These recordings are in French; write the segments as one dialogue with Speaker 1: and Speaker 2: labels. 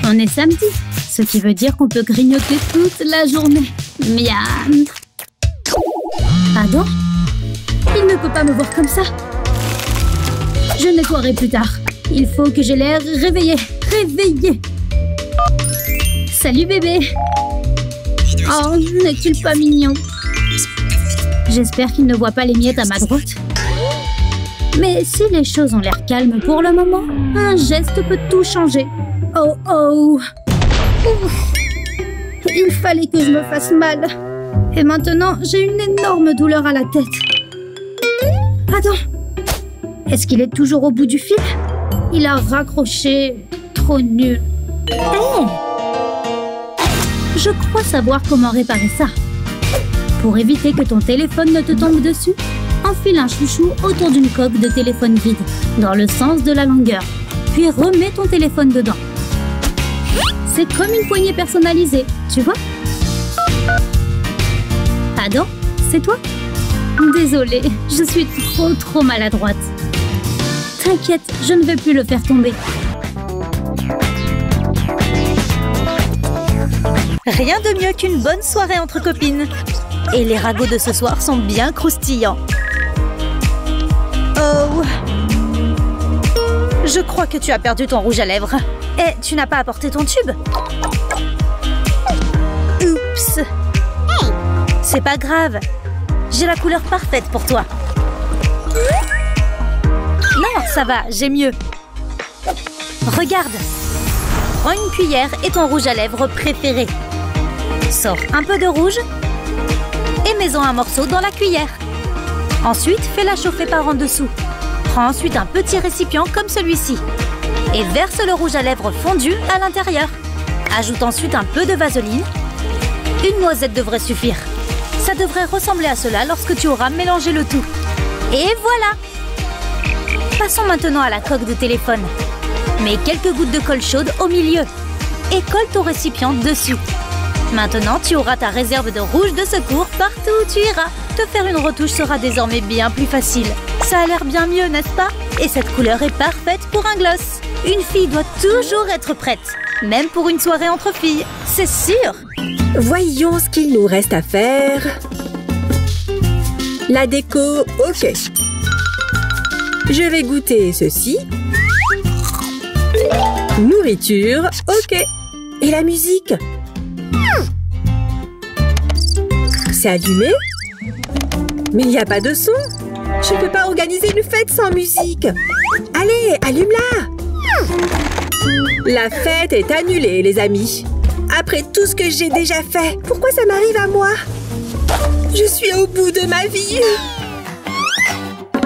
Speaker 1: On est samedi, ce qui veut dire qu'on peut grignoter toute la journée. Miam. Adam? Il ne peut pas me voir comme ça. Je nettoierai plus tard. Il faut que j'ai l'air réveillée. Réveillée. Salut bébé. Oh, n'est-il pas mignon? J'espère qu'il ne voit pas les miettes à ma droite. Mais si les choses ont l'air calmes pour le moment, un geste peut tout changer. Oh oh. Ouf. Il fallait que je me fasse mal. Et maintenant, j'ai une énorme douleur à la tête. Attends. Est-ce qu'il est toujours au bout du fil? Il a raccroché. Trop nul. Hey! Je crois savoir comment réparer ça. Pour éviter que ton téléphone ne te tombe dessus, enfile un chouchou autour d'une coque de téléphone vide, dans le sens de la longueur. Puis remets ton téléphone dedans. C'est comme une poignée personnalisée, tu vois? Adam, c'est toi? Désolée, je suis trop maladroite. T'inquiète, je ne vais plus le faire tomber.
Speaker 2: Rien de mieux qu'une bonne soirée entre copines. Et les ragots de ce soir sont bien croustillants. Oh! Je crois que tu as perdu ton rouge à lèvres. Et tu n'as pas apporté ton tube? Oups! C'est pas grave. J'ai la couleur parfaite pour toi. Non, ça va, j'ai mieux. Regarde. Prends une cuillère et ton rouge à lèvres préféré. Sors un peu de rouge et mets-en un morceau dans la cuillère. Ensuite, fais-la chauffer par en dessous. Prends ensuite un petit récipient comme celui-ci et verse le rouge à lèvres fondu à l'intérieur. Ajoute ensuite un peu de vaseline. Une noisette devrait suffire. Ça devrait ressembler à cela lorsque tu auras mélangé le tout. Et voilà! Passons maintenant à la coque de téléphone. Mets quelques gouttes de colle chaude au milieu et colle ton récipient dessus. Maintenant, tu auras ta réserve de rouge de secours partout où tu iras. Te faire une retouche sera désormais bien plus facile. Ça a l'air bien mieux, n'est-ce pas? Et cette couleur est parfaite pour un gloss. Une fille doit toujours être prête, même pour une soirée entre filles, c'est sûr.
Speaker 3: Voyons ce qu'il nous reste à faire. La déco, ok. Je vais goûter ceci. Nourriture, ok. Et la musique? C'est allumé? Mais il n'y a pas de son. Je ne peux pas organiser une fête sans musique. Allez, allume-la. La fête est annulée, les amis. Après tout ce que j'ai déjà fait, pourquoi ça m'arrive à moi? Je suis au bout de ma vie.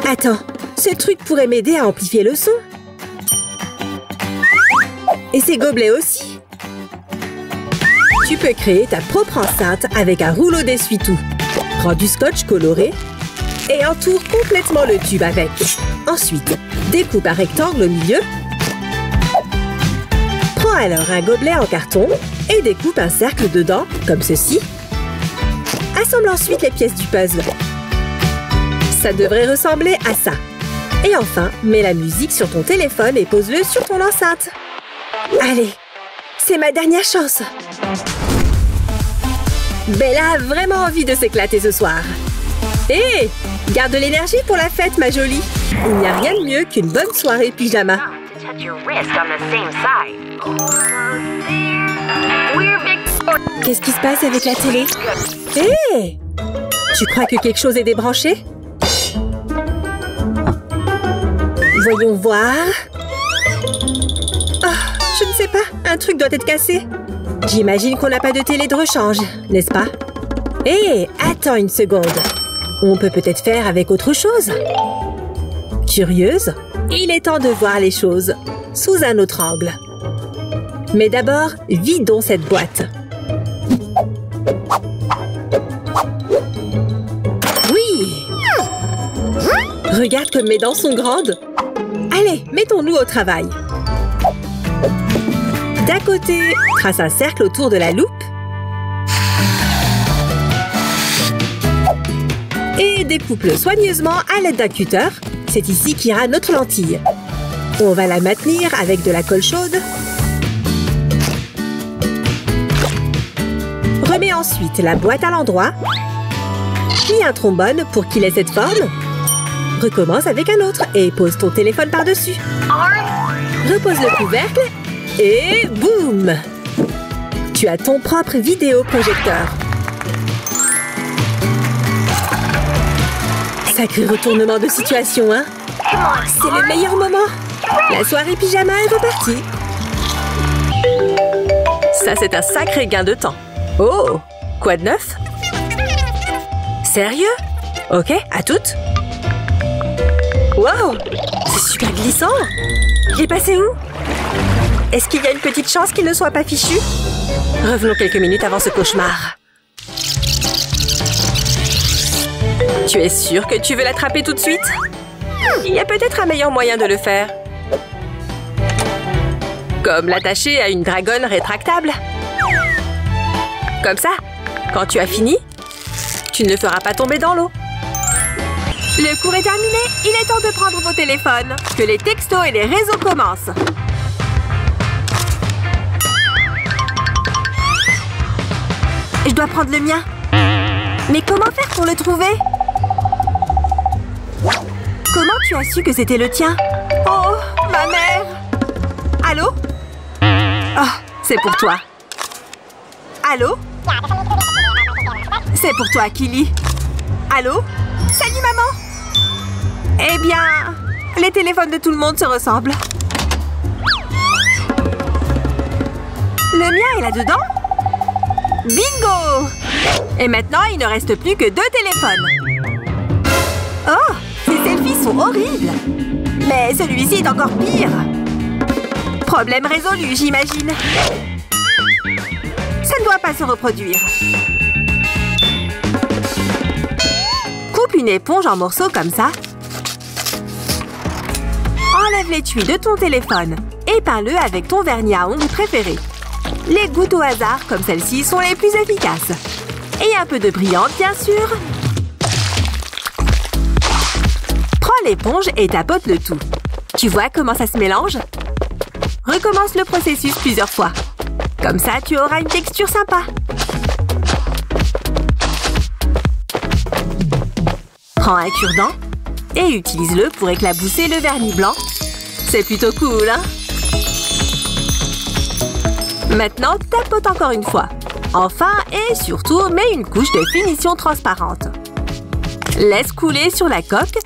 Speaker 3: Attends, ce truc pourrait m'aider à amplifier le son. Et ces gobelets aussi. Tu peux créer ta propre enceinte avec un rouleau d'essuie-tout. Prends du scotch coloré et entoure complètement le tube avec. Ensuite, découpe un rectangle au milieu. Prends alors un gobelet en carton et découpe un cercle dedans, comme ceci. Assemble ensuite les pièces du puzzle. Ça devrait ressembler à ça. Et enfin, mets la musique sur ton téléphone et pose-le sur ton enceinte. Allez, c'est ma dernière chance. Bella a vraiment envie de s'éclater ce soir. Hé, garde de l'énergie pour la fête, ma jolie. Il n'y a rien de mieux qu'une bonne soirée pyjama. Qu'est-ce qui se passe avec la télé? Hé! Tu crois que quelque chose est débranché? Voyons voir. Oh, je ne sais pas, un truc doit être cassé. J'imagine qu'on n'a pas de télé de rechange, n'est-ce pas? Hé, attends une seconde. On peut peut-être faire avec autre chose. Curieuse? Il est temps de voir les choses sous un autre angle. Mais d'abord, vidons cette boîte. Oui! Regarde comme mes dents sont grandes. Allez, mettons-nous au travail. D'un côté, trace un cercle autour de la loupe. Et découpe-le soigneusement à l'aide d'un cutter. C'est ici qu'ira notre lentille. On va la maintenir avec de la colle chaude. ensuite la boîte à l'endroit, puis un trombone pour qu'il ait cette forme. Recommence avec un autre et pose ton téléphone par-dessus. Repose le couvercle et boum! Tu as ton propre vidéoprojecteur. Sacré retournement de situation, hein? C'est le meilleur moment! La soirée pyjama est repartie. Ça, c'est un sacré gain de temps. Oh! Quoi de neuf? Sérieux? Ok, à toutes. Wow! C'est super glissant! Il est passé où? Est-ce qu'il y a une petite chance qu'il ne soit pas fichu? Revenons quelques minutes avant ce cauchemar. Tu es sûr que tu veux l'attraper tout de suite? Il y a peut-être un meilleur moyen de le faire. Comme l'attacher à une dragonne rétractable. Comme ça, quand tu as fini, tu ne le feras pas tomber dans l'eau. Le cours est terminé, il est temps de prendre vos téléphones. Que les textos et les réseaux commencent. Je dois prendre le mien. Mais comment faire pour le trouver? Comment tu as su que c'était le tien? Oh, ma mère! Allô? Oh, c'est pour toi. Allô? C'est pour toi, Kili. Allô? Salut, maman! Eh bien, les téléphones de tout le monde se ressemblent. Le mien est là-dedans? Bingo! Et maintenant, il ne reste plus que 2 téléphones. Oh! Ces selfies sont horribles! Mais celui-ci est encore pire. Problème résolu, j'imagine. Ça ne doit pas se reproduire. Coupe une éponge en morceaux comme ça. Enlève l'étui de ton téléphone et peins-le avec ton vernis à ongles préféré. Les gouttes au hasard, comme celle-ci, sont les plus efficaces. Et un peu de brillante, bien sûr. Prends l'éponge et tapote le tout. Tu vois comment ça se mélange? Recommence le processus plusieurs fois. Comme ça, tu auras une texture sympa. Prends un cure-dent et utilise-le pour éclabousser le vernis blanc. C'est plutôt cool, hein? Maintenant, tapote encore une fois. Enfin et surtout, mets une couche de finition transparente. Laisse couler sur la coque.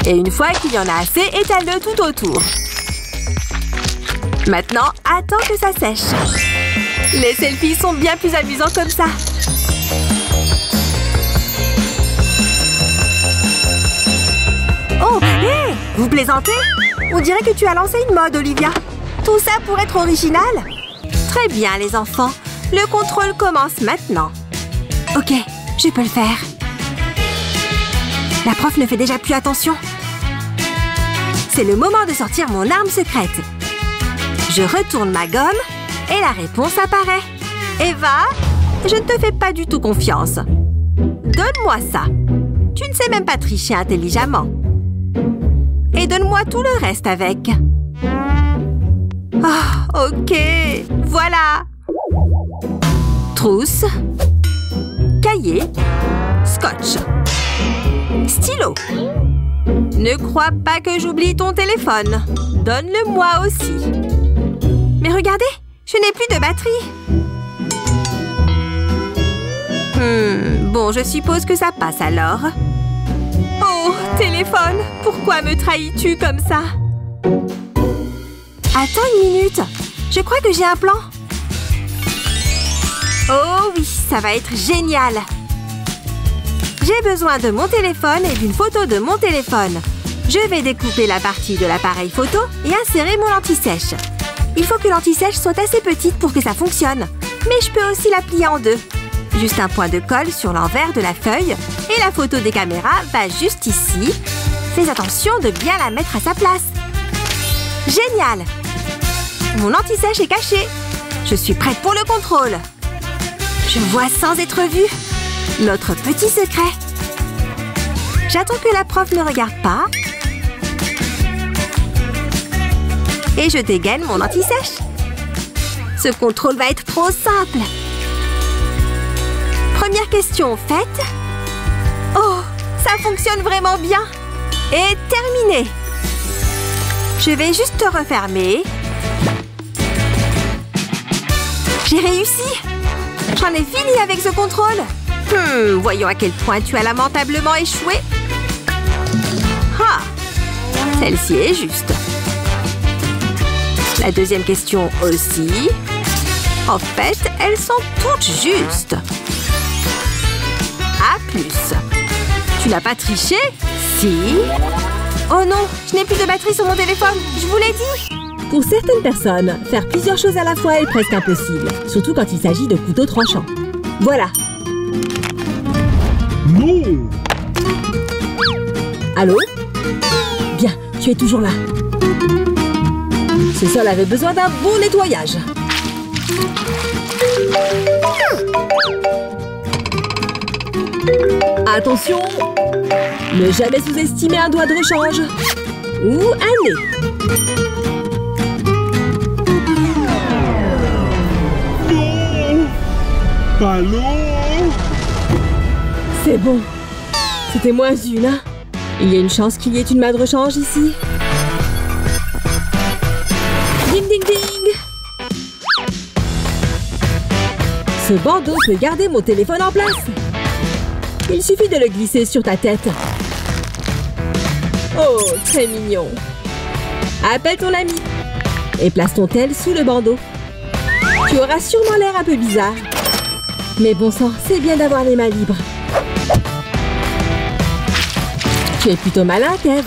Speaker 3: Et une fois qu'il y en a assez, étale-le tout autour. Maintenant, attends que ça sèche. Les selfies sont bien plus amusants comme ça. Oh, hé! Vous plaisantez? On dirait que tu as lancé une mode, Olivia. Tout ça pour être original? Très bien, les enfants. Le contrôle commence maintenant. Ok, je peux le faire. La prof ne fait déjà plus attention. C'est le moment de sortir mon arme secrète. Je retourne ma gomme et la réponse apparaît. Eva, je ne te fais pas du tout confiance. Donne-moi ça. Tu ne sais même pas tricher intelligemment. Et donne-moi tout le reste avec. Ah, ok. Voilà. Trousse. Cahier. Scotch. Stylo. Ne crois pas que j'oublie ton téléphone. Donne-le-moi aussi. Mais regardez, je n'ai plus de batterie. Bon, je suppose que ça passe alors. Oh, téléphone, pourquoi me trahis-tu comme ça? Attends une minute, je crois que j'ai un plan. Oh oui, ça va être génial. J'ai besoin de mon téléphone et d'une photo de mon téléphone. Je vais découper la partie de l'appareil photo et insérer mon anti-sèche. Il faut que l'anti-sèche soit assez petite pour que ça fonctionne. Mais je peux aussi la plier en deux. Juste un point de colle sur l'envers de la feuille et la photo des caméras va juste ici. Fais attention de bien la mettre à sa place. Génial! Mon anti-sèche est caché. Je suis prête pour le contrôle. Je vois sans être vue. Notre petit secret. J'attends que la prof ne regarde pas. Et je dégaine mon anti-sèche. Ce contrôle va être trop simple. Première question faite. Oh, ça fonctionne vraiment bien. Et terminé. Je vais juste te refermer. J'ai réussi. J'en ai fini avec ce contrôle. Voyons à quel point tu as lamentablement échoué. Ah, celle-ci est juste. La deuxième question aussi. En fait, elles sont toutes justes. A+. Tu n'as pas triché? Si. Oh non, je n'ai plus de batterie sur mon téléphone. Je vous l'ai dit. Pour certaines personnes, faire plusieurs choses à la fois est presque impossible. Surtout quand il s'agit de couteaux tranchants. Voilà.
Speaker 4: Non.
Speaker 3: Allô? Bien, tu es toujours là. Ce sol avait besoin d'un bon nettoyage. Attention! Ne jamais sous-estimer un doigt de rechange. Ou un nez.
Speaker 4: Non. Allô?
Speaker 3: C'est bon. C'était moins une, hein? Il y a une chance qu'il y ait une main de rechange ici. Ding ding ding! Ce bandeau peut garder mon téléphone en place. Il suffit de le glisser sur ta tête. Oh, très mignon. Appelle ton ami et place ton tel sous le bandeau. Tu auras sûrement l'air un peu bizarre. Mais bon sang, c'est bien d'avoir les mains libres. Tu es plutôt malin, Kev.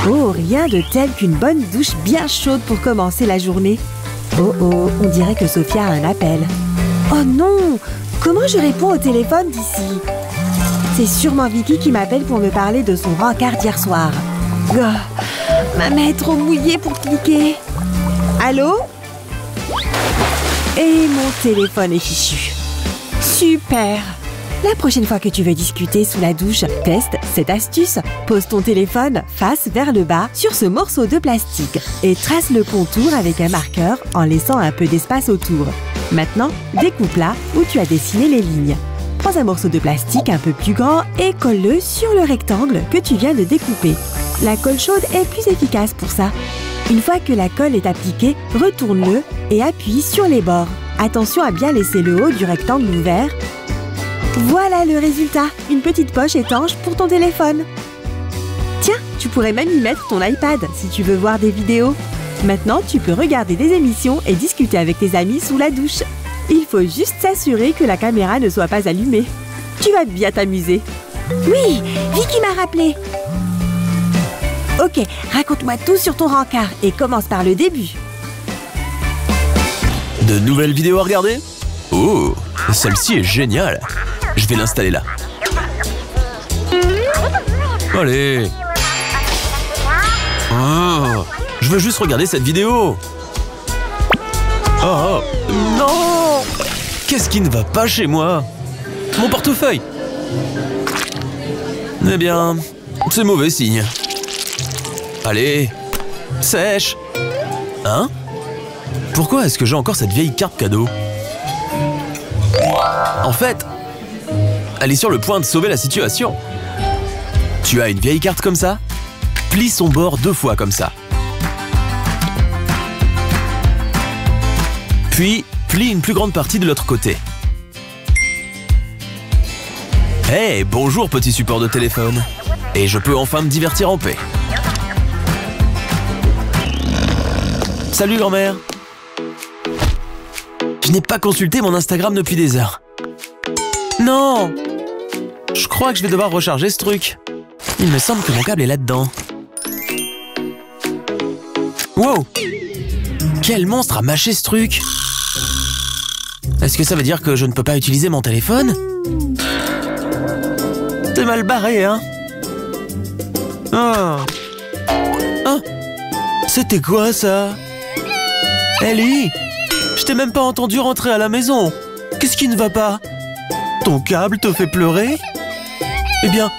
Speaker 3: Oh, rien de tel qu'une bonne douche bien chaude pour commencer la journée. Oh oh, on dirait que Sophia a un appel. Oh non! Comment je réponds au téléphone d'ici? C'est sûrement Vicky qui m'appelle pour me parler de son rencard d'hier soir. Oh, ma main est trop mouillée pour cliquer. Allô? Et mon téléphone est fichu. Super! La prochaine fois que tu veux discuter sous la douche, teste cette astuce. Pose ton téléphone face vers le bas sur ce morceau de plastique et trace le contour avec un marqueur en laissant un peu d'espace autour. Maintenant, découpe là où tu as dessiné les lignes. Prends un morceau de plastique un peu plus grand et colle-le sur le rectangle que tu viens de découper. La colle chaude est plus efficace pour ça. Une fois que la colle est appliquée, retourne-le et appuie sur les bords. Attention à bien laisser le haut du rectangle ouvert. Voilà le résultat, une petite poche étanche pour ton téléphone. Tiens, tu pourrais même y mettre ton iPad si tu veux voir des vidéos. Maintenant, tu peux regarder des émissions et discuter avec tes amis sous la douche. Il faut juste s'assurer que la caméra ne soit pas allumée. Tu vas bien t'amuser. Oui, Vicky m'a rappelé. Ok, raconte-moi tout sur ton rencard et commence par le début.
Speaker 5: De nouvelles vidéos à regarder? Oh, celle-ci est géniale. Je vais l'installer là. Allez. Oh, je veux juste regarder cette vidéo. Oh, non! Qu'est-ce qui ne va pas chez moi? Mon portefeuille! Eh bien, c'est mauvais signe. Allez, sèche! Hein? Pourquoi est-ce que j'ai encore cette vieille carte cadeau? En fait, elle est sur le point de sauver la situation. Tu as une vieille carte comme ça? Plie son bord 2 fois comme ça. Puis, plie une plus grande partie de l'autre côté. Hey, bonjour petit support de téléphone. Et je peux enfin me divertir en paix. Salut grand-mère. Je n'ai pas consulté mon Instagram depuis des heures. Non! Je crois que je vais devoir recharger ce truc. Il me semble que mon câble est là-dedans. Wow! Quel monstre a mâché ce truc? Est-ce que ça veut dire que je ne peux pas utiliser mon téléphone? C'est mal barré, hein? Oh! Ah! C'était quoi, ça? Ellie! Je t'ai même pas entendu rentrer à la maison. Qu'est-ce qui ne va pas? Ton câble te fait pleurer? Eh bien,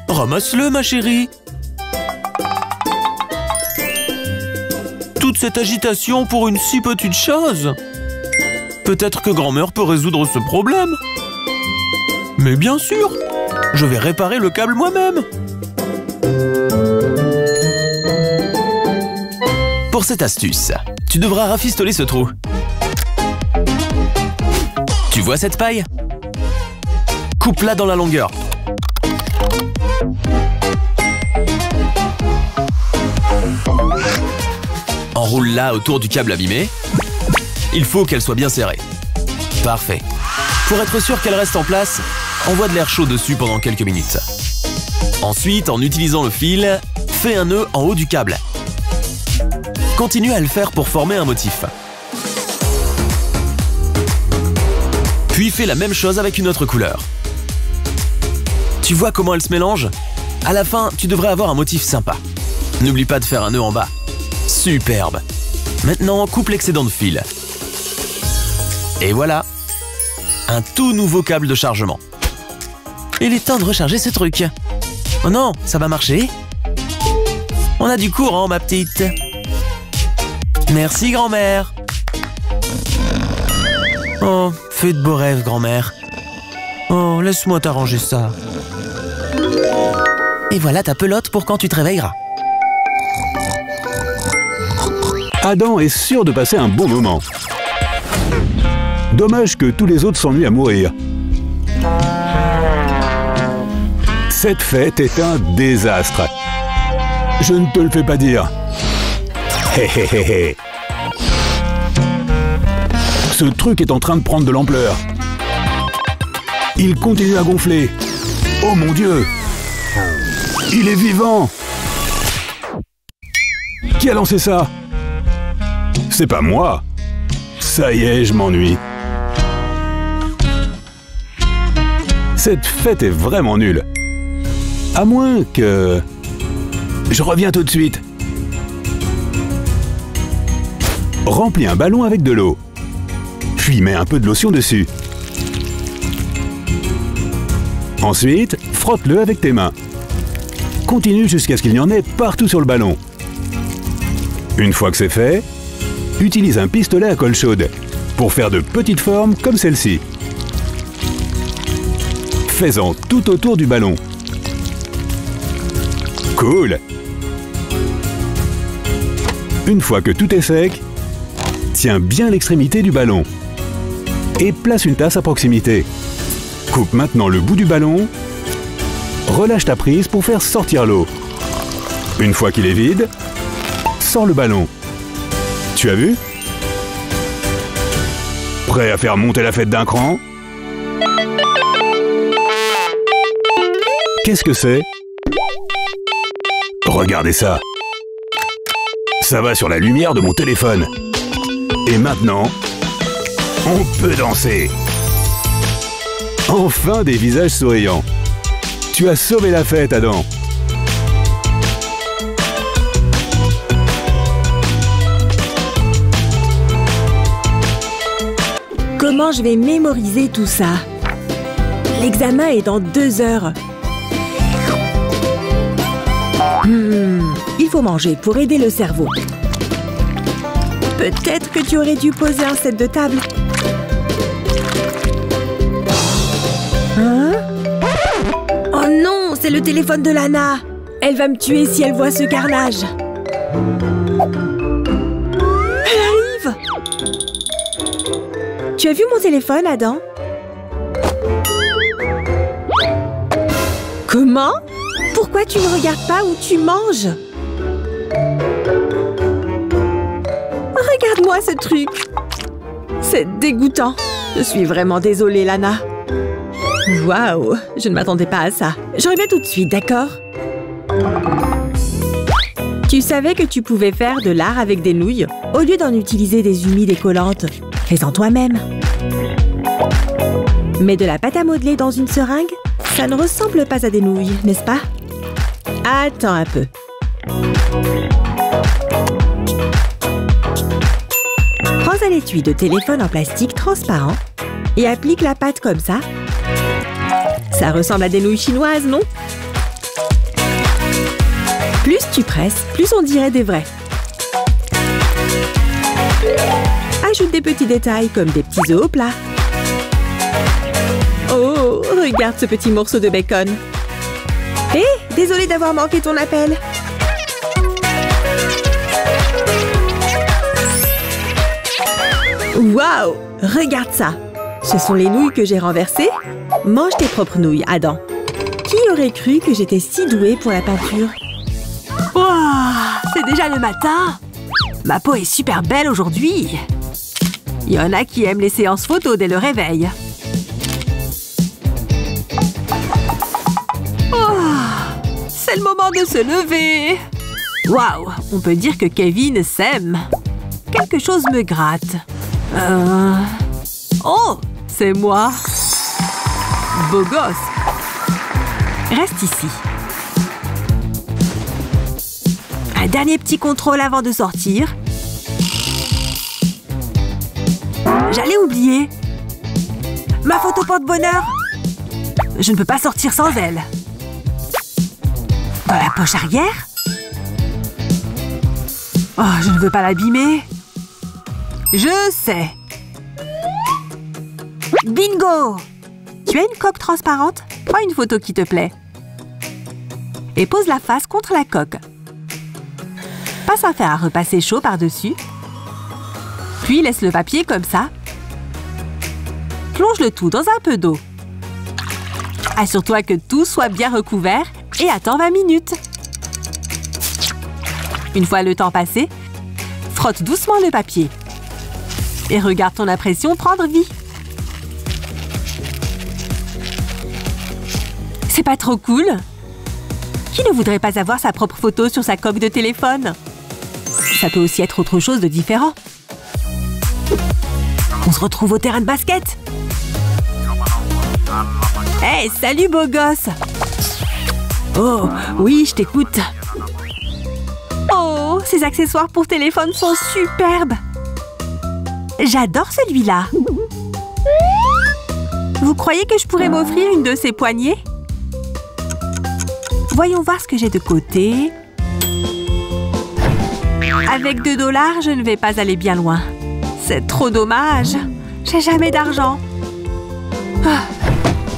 Speaker 5: ramasse-le, ma chérie. Tout de cette agitation pour une si petite chose? Peut-être que grand-mère peut résoudre ce problème. Mais bien sûr, je vais réparer le câble moi-même. Pour cette astuce, tu devras rafistoler ce trou. Tu vois cette paille? Coupe-la dans la longueur. Enroule-la autour du câble abîmé. Il faut qu'elle soit bien serrée. Parfait. Pour être sûr qu'elle reste en place, envoie de l'air chaud dessus pendant quelques minutes. Ensuite, en utilisant le fil, fais un nœud en haut du câble. Continue à le faire pour former un motif. Puis fais la même chose avec une autre couleur. Tu vois comment elle se mélange? À la fin, tu devrais avoir un motif sympa. N'oublie pas de faire un nœud en bas. Superbe! Maintenant, coupe l'excédent de fil. Et voilà! Un tout nouveau câble de chargement. Il est temps de recharger ce truc. Oh non, ça va marcher? On a du courant, ma petite. Merci, grand-mère. Oh, fais de beaux rêves, grand-mère. Oh, laisse-moi t'arranger ça. Et voilà ta pelote pour quand tu te réveilleras.
Speaker 4: Adam est sûr de passer un bon moment. Dommage que tous les autres s'ennuient à mourir. Cette fête est un désastre. Je ne te le fais pas dire. Hé hé hé hé. Ce truc est en train de prendre de l'ampleur. Il continue à gonfler. Oh mon Dieu! Il est vivant! Qui a lancé ça? C'est pas moi. Ça y est, je m'ennuie. Cette fête est vraiment nulle. À moins que... Je reviens tout de suite. Remplis un ballon avec de l'eau. Puis mets un peu de lotion dessus. Ensuite, frotte-le avec tes mains. Continue jusqu'à ce qu'il y en ait partout sur le ballon. Une fois que c'est fait, utilise un pistolet à colle chaude pour faire de petites formes comme celle-ci. Fais-en tout autour du ballon. Cool! Une fois que tout est sec, tiens bien l'extrémité du ballon et place une tasse à proximité. Coupe maintenant le bout du ballon, relâche ta prise pour faire sortir l'eau. Une fois qu'il est vide, sors le ballon. Tu as vu? Prêt à faire monter la fête d'un cran? Qu'est-ce que c'est? Regardez ça. Ça va sur la lumière de mon téléphone. Et maintenant, on peut danser. Enfin des visages souriants. Tu as sauvé la fête, Adam.
Speaker 3: Comment je vais mémoriser tout ça? L'examen est dans 2 heures. Il faut manger pour aider le cerveau. Peut-être que tu aurais dû poser un set de table. Hein? Oh non, c'est le téléphone de Lana. Elle va me tuer si elle voit ce carnage. Elle arrive. Tu as vu mon téléphone, Adam? Comment? Pourquoi tu ne regardes pas où tu manges? Regarde-moi ce truc. C'est dégoûtant. Je suis vraiment désolée, Lana. Waouh, je ne m'attendais pas à ça. Je reviens tout de suite, d'accord? Tu savais que tu pouvais faire de l'art avec des nouilles au lieu d'en utiliser des humides et collantes? Fais-en toi-même. Mets de la pâte à modeler dans une seringue? Ça ne ressemble pas à des nouilles, n'est-ce pas? Attends un peu. Prends un étui de téléphone en plastique transparent et applique la pâte comme ça. Ça ressemble à des nouilles chinoises, non? Plus tu presses, plus on dirait des vrais. Ajoute des petits détails comme des petits œufs au plat. Oh, regarde ce petit morceau de bacon. Hé, désolée d'avoir manqué ton appel. Waouh, regarde ça. Ce sont les nouilles que j'ai renversées. Mange tes propres nouilles, Adam. Qui aurait cru que j'étais si douée pour la peinture?
Speaker 6: Wow, c'est déjà le matin. Ma peau est super belle aujourd'hui. Il y en a qui aiment les séances photos dès le réveil. Oh, c'est le moment de se lever. Waouh, on peut dire que Kevin s'aime. Quelque chose me gratte. Oh, c'est moi. Beau gosse. Reste ici. Un dernier petit contrôle avant de sortir. J'allais oublier. Ma photo porte-bonheur. Je ne peux pas sortir sans elle. Dans la poche arrière. Oh, je ne veux pas l'abîmer. Je sais. Bingo! Tu as une coque transparente? Prends une photo qui te plaît. Et pose la face contre la coque. Passe un fer à repasser chaud par-dessus. Puis laisse le papier comme ça. Plonge le tout dans un peu d'eau. Assure-toi que tout soit bien recouvert et attends 20 minutes. Une fois le temps passé, frotte doucement le papier. Et regarde ton impression prendre vie. C'est pas trop cool? Qui ne voudrait pas avoir sa propre photo sur sa coque de téléphone? Ça peut aussi être autre chose de différent. On se retrouve au terrain de basket. Hey, salut beau gosse! Oh, oui, je t'écoute. Oh, ces accessoires pour téléphone sont superbes. J'adore celui-là. Vous croyez que je pourrais m'offrir une de ces poignées? Voyons voir ce que j'ai de côté. Avec $2, je ne vais pas aller bien loin. C'est trop dommage. J'ai jamais d'argent. Ah.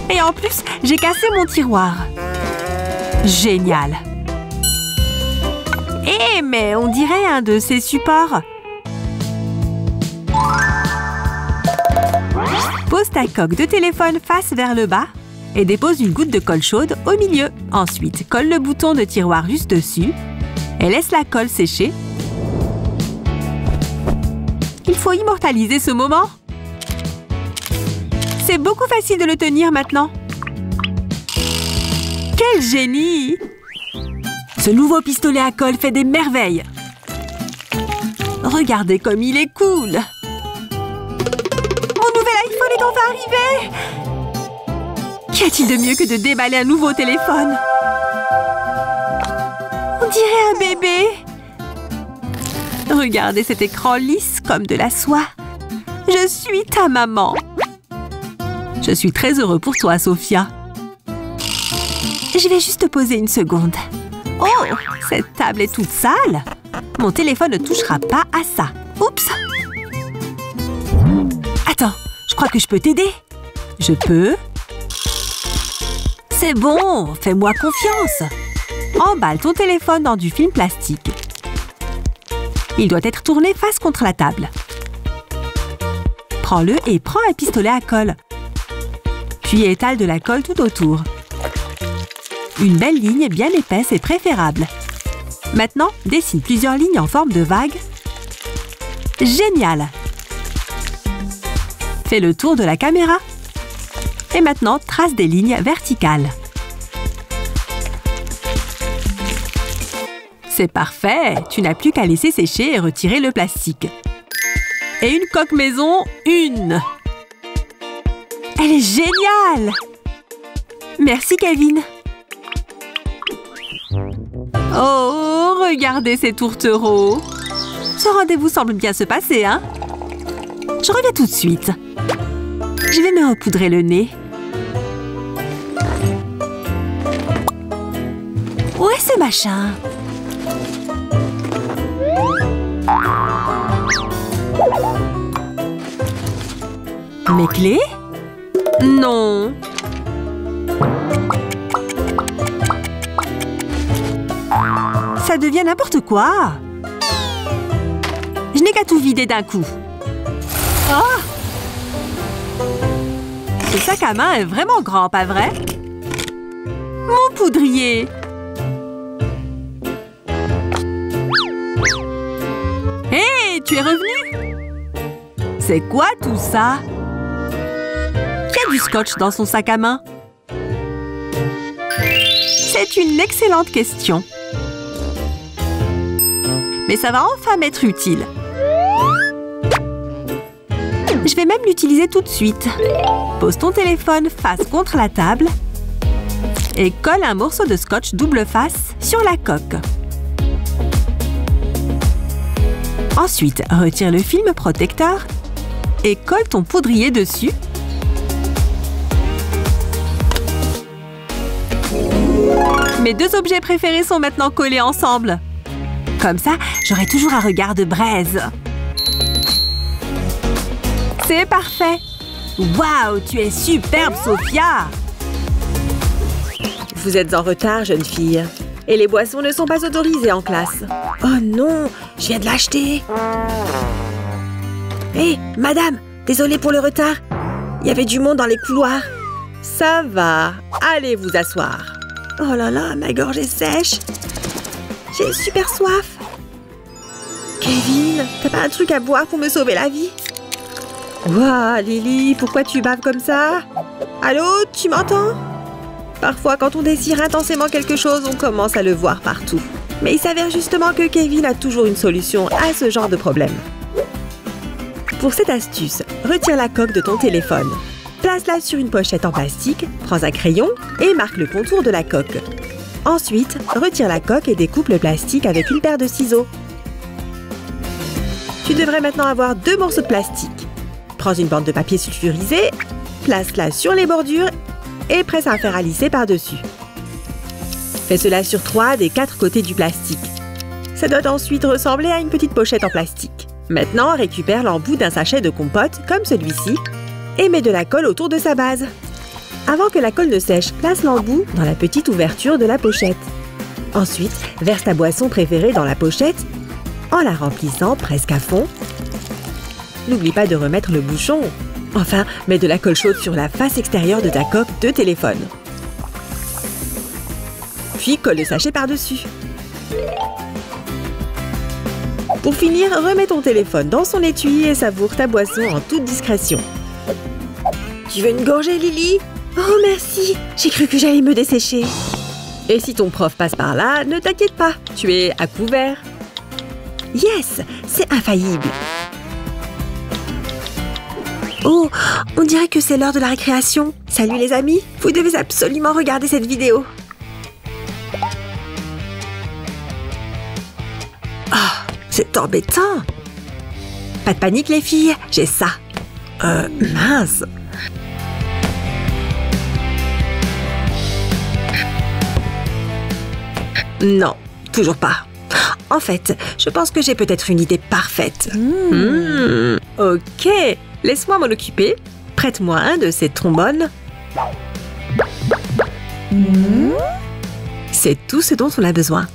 Speaker 6: Et en plus, j'ai cassé mon tiroir. Génial. Eh, mais on dirait un de ces supports. Pose ta coque de téléphone face vers le bas et dépose une goutte de colle chaude au milieu. Ensuite, colle le bouton de tiroir juste dessus et laisse la colle sécher. Il faut immortaliser ce moment. C'est beaucoup facile de le tenir maintenant. Quel génie! Ce nouveau pistolet à colle fait des merveilles. Regardez comme il est cool. Mon nouvel iPhone est enfin arrivé. Qu'y a-t-il de mieux que de déballer un nouveau téléphone? On dirait un bébé. Regardez cet écran lisse comme de la soie. Je suis ta maman. Je suis très heureux pour toi, Sophia. Je vais juste te poser une seconde. Oh, cette table est toute sale. Mon téléphone ne touchera pas à ça. Oups. Attends, je crois que je peux t'aider. Je peux. C'est bon, fais-moi confiance. Emballe ton téléphone dans du film plastique. Il doit être tourné face contre la table. Prends-le et prends un pistolet à colle. Puis étale de la colle tout autour. Une belle ligne bien épaisse est préférable. Maintenant, dessine plusieurs lignes en forme de vague. Génial! Fais le tour de la caméra. Et maintenant, trace des lignes verticales. C'est parfait! Tu n'as plus qu'à laisser sécher et retirer le plastique. Et une coque maison, une! Elle est géniale! Merci, Kevin! Oh, regardez ces tourtereaux! Ce rendez-vous semble bien se passer, hein? Je reviens tout de suite. Je vais me repoudrer le nez. Où est ce machin? Mes clés? Non. Ça devient n'importe quoi. Je n'ai qu'à tout vider d'un coup. Oh! Ce sac à main est vraiment grand, pas vrai? Mon poudrier! Hé, tu es revenu? C'est quoi tout ça? Qui a du scotch dans son sac à main? C'est une excellente question. Mais ça va enfin m'être utile. Je vais même l'utiliser tout de suite. Pose ton téléphone face contre la table et colle un morceau de scotch double face sur la coque. Ensuite, retire le film protecteur et colle ton poudrier dessus. Mes deux objets préférés sont maintenant collés ensemble. Comme ça, j'aurai toujours un regard de braise. C'est parfait! Waouh, tu es superbe, Sophia!
Speaker 3: Vous êtes en retard, jeune fille. Et les boissons ne sont pas autorisées en classe. Oh non, je viens de l'acheter. Hé, madame, désolée pour le retard. Il y avait du monde dans les couloirs. Ça va, allez vous asseoir. Oh là là, ma gorge est sèche. J'ai super soif. Kevin, t'as pas un truc à boire pour me sauver la vie? Ouah, Lily, pourquoi tu baves comme ça? Allô, tu m'entends? Parfois, quand on désire intensément quelque chose, on commence à le voir partout. Mais il s'avère justement que Kevin a toujours une solution à ce genre de problème. Pour cette astuce, retire la coque de ton téléphone. Place-la sur une pochette en plastique, prends un crayon et marque le contour de la coque. Ensuite, retire la coque et découpe le plastique avec une paire de ciseaux. Tu devrais maintenant avoir 2 morceaux de plastique. Prends une bande de papier sulfurisé, place-la sur les bordures et presse un fer à lisser par-dessus. Fais cela sur 3 des 4 côtés du plastique. Ça doit ensuite ressembler à une petite pochette en plastique. Maintenant, récupère l'embout d'un sachet de compote comme celui-ci et mets de la colle autour de sa base. Avant que la colle ne sèche, place l'embout dans la petite ouverture de la pochette. Ensuite, verse ta boisson préférée dans la pochette en la remplissant presque à fond. N'oublie pas de remettre le bouchon. Enfin, mets de la colle chaude sur la face extérieure de ta coque de téléphone. Puis colle le sachet par-dessus. Pour finir, remets ton téléphone dans son étui et savoure ta boisson en toute discrétion. Tu veux une gorgée, Lily? Oh, merci! J'ai cru que j'allais me dessécher. Et si ton prof passe par là, ne t'inquiète pas, tu es à couvert. Yes! C'est infaillible. Oh, on dirait que c'est l'heure de la récréation. Salut les amis, vous devez absolument regarder cette vidéo. Ah, c'est embêtant. Pas de panique les filles, j'ai ça. Mince. Non, toujours pas. En fait, je pense que j'ai peut-être une idée parfaite. Ok, laisse-moi m'en occuper. Prête-moi un de ces trombones. C'est tout ce dont on a besoin.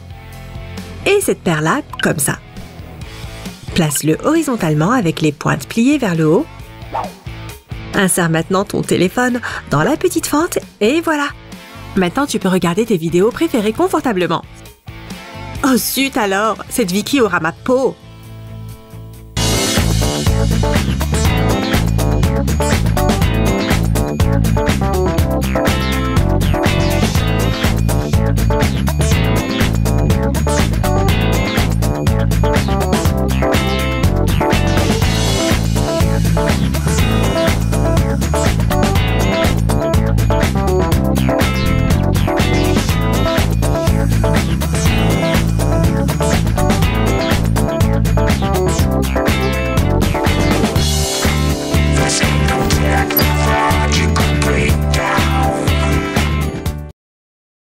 Speaker 3: Et cette paire-là, comme ça. Place-le horizontalement avec les pointes pliées vers le haut. Insère maintenant ton téléphone dans la petite fente et voilà. Maintenant, tu peux regarder tes vidéos préférées confortablement. Oh zut alors, cette Vicky aura ma peau.